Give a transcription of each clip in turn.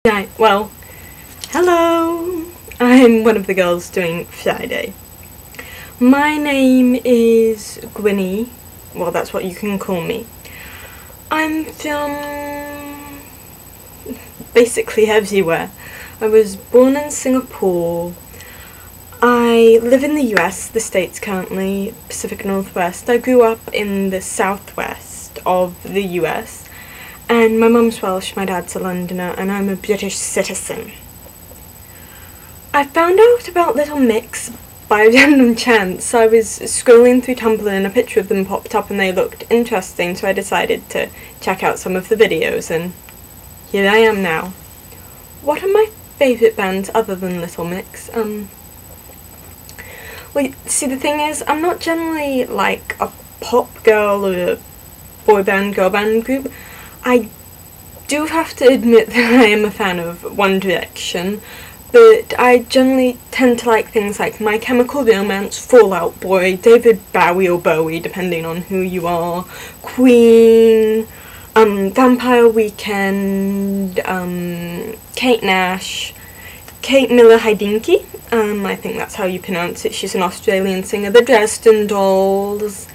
Right, well, hello! I'm one of the girls doing Friday. My name is Gwen. Well, that's what you can call me. I'm from basically everywhere. I was born in Singapore. I live in the US, the States currently, Pacific Northwest. I grew up in the southwest of the US. And my mum's Welsh, my dad's a Londoner, and I'm a British citizen. I found out about Little Mix by random chance. I was scrolling through Tumblr and a picture of them popped up and they looked interesting, so I decided to check out some of the videos, and here I am now. What are my favourite bands other than Little Mix? Well, see, the thing is, I'm not generally like a pop girl or a boy band, girl band group. I do have to admit that I am a fan of One Direction, but I generally tend to like things like My Chemical Romance, Fall Out Boy, David Bowie or Bowie, depending on who you are, Queen, Vampire Weekend, Kate Nash, Kate Miller-Heidinki, I think that's how you pronounce it, she's an Australian singer, the Dresden Dolls,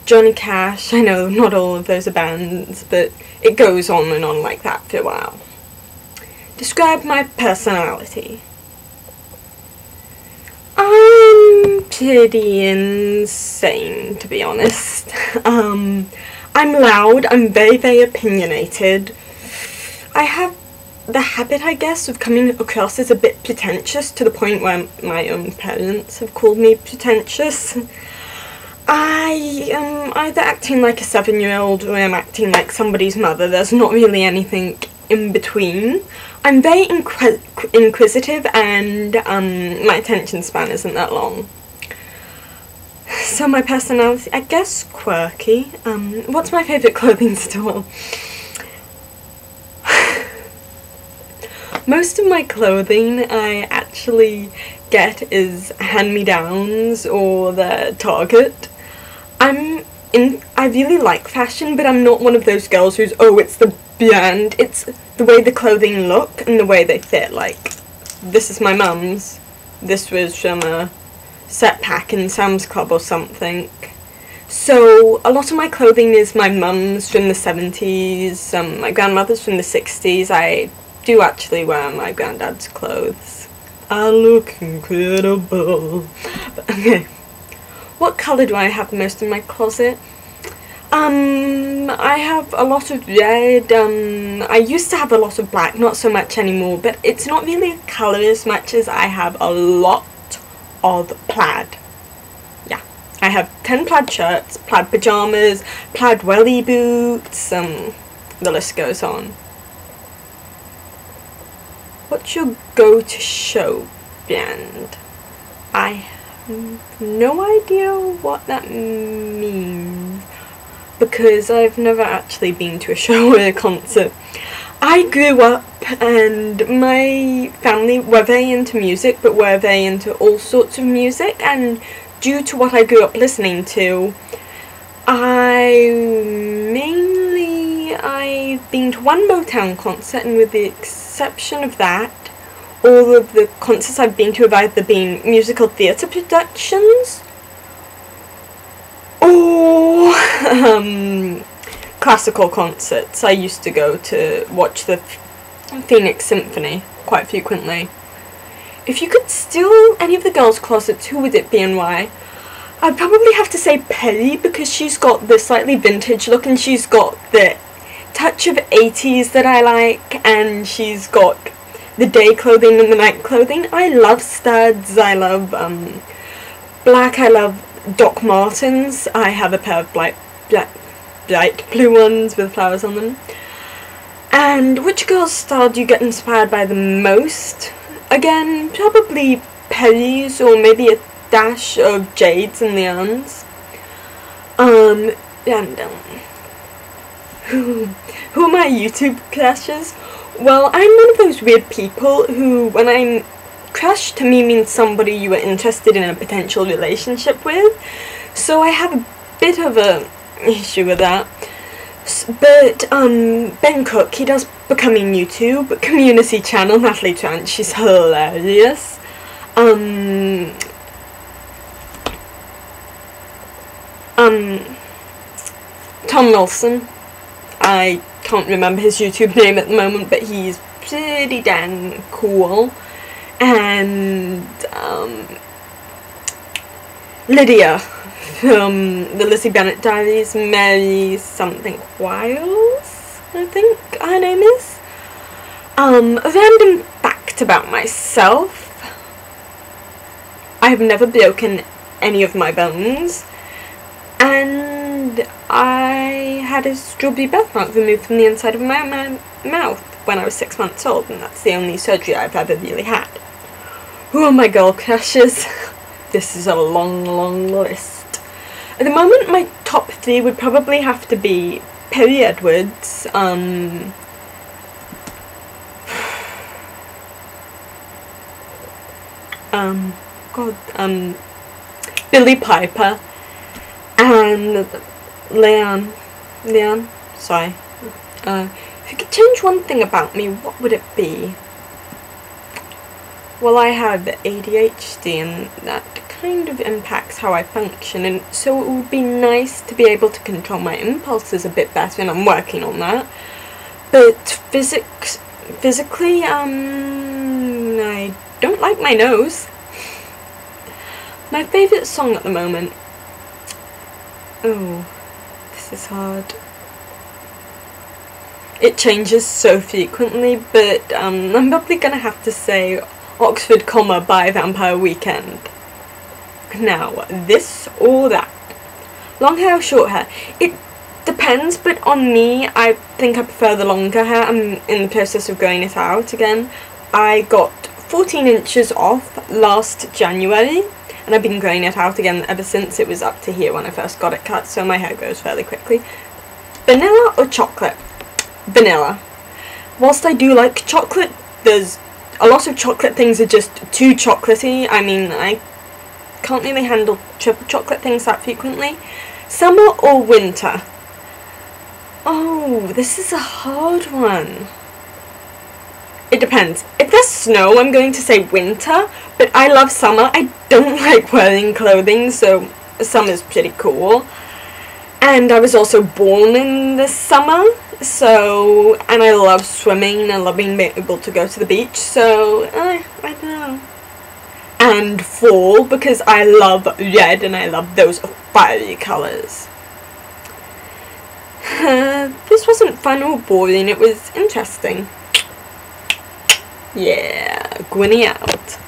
Johnny Cash. I know not all of those are bands, but it goes on and on like that for a while. Describe my personality. I'm pretty insane, to be honest. I'm loud, I'm very, very opinionated. I have the habit, I guess, of coming across as a bit pretentious, to the point where my own parents have called me pretentious. I am either acting like a 7-year-old or I'm acting like somebody's mother. There's not really anything in between. I'm very inquisitive and my attention span isn't that long. So my personality, I guess quirky. What's my favourite clothing store? Most of my clothing I actually get is hand-me-downs or the Target. I really like fashion, but I'm not one of those girls who's, oh, it's the brand. It's the way the clothing look and the way they fit. Like, this is my mum's. This was from a set pack in Sam's Club or something. So a lot of my clothing is my mum's from the 70s, my grandmother's from the 60s. I do actually wear my granddad's clothes. I look incredible. But, okay. What colour do I have most in my closet? I have a lot of red. I used to have a lot of black, not so much anymore, but it's not really a colour as much as I have a lot of plaid. Yeah, I have 10 plaid shirts, plaid pyjamas, plaid welly boots, the list goes on. What's your go-to show band? I have no idea what that means, because I've never actually been to a show or a concert. I grew up and my family were very into music, but were very into all sorts of music, and due to what I grew up listening to, I've been to one Motown concert, and with the exception of that, all of the concerts I've been to have either been musical theatre productions or classical concerts. I used to go to watch the Phoenix Symphony quite frequently. If you could steal any of the girls' closets, who would it be and why? I'd probably have to say Perry, because she's got the slightly vintage look and she's got the touch of 80s that I like, and she's got the day clothing and the night clothing. I love studs, I love black, I love Doc Martens. I have a pair of bright blue ones with flowers on them. And which girl's style do you get inspired by the most? Again, probably Perry's, or maybe a dash of Jade's and Leon's. Who are my YouTube crushes? Well, I'm one of those weird people who, when I'm crush, to me means somebody you are interested in a potential relationship with. So I have a bit of a issue with that. But Ben Cook, he does becoming YouTube community channel, Natalie Trent. She's hilarious. Tom Wilson. I can't remember his YouTube name at the moment, but he's pretty dang cool. And Lydia from the Lizzie Bennet Diaries, Mary something Wiles, I think her name is. A random fact about myself: I have never broken any of my bones, and I had a strawberry birthmark removed from the inside of my mouth when I was 6 months old, and that's the only surgery I've ever really had. Who are my girl crushes? This is a long, long list. At the moment, my top 3 would probably have to be Perry Edwards, Billy Piper, and Leon, sorry. If you could change one thing about me, what would it be? Well, I have ADHD, and that kind of impacts how I function, and so it would be nice to be able to control my impulses a bit better, and I'm working on that. But physically, I don't like my nose. My favourite song at the moment. Oh, this is hard. It changes so frequently, but I'm probably gonna have to say Oxford, by Vampire Weekend. Now, this or that. Long hair or short hair? It depends, but on me, I think I prefer the longer hair. I'm in the process of growing it out again. I got 14 inches off last January, and I've been growing it out again ever since. It was up to here when I first got it cut, so my hair grows fairly quickly. Vanilla or chocolate? Vanilla. Whilst I do like chocolate, there's a lot of chocolate things are just too chocolatey. I mean, I can't really handle triple chocolate things that frequently. Summer or winter? Oh, this is a hard one. It depends. If there's snow, I'm going to say winter, but I love summer. I don't like wearing clothing, so summer's pretty cool. And I was also born in the summer, so, and I love swimming and love being able to go to the beach, so, I don't know. And fall, because I love red and I love those fiery colours. This wasn't fun or boring, it was interesting. Yeah, Gwenny out.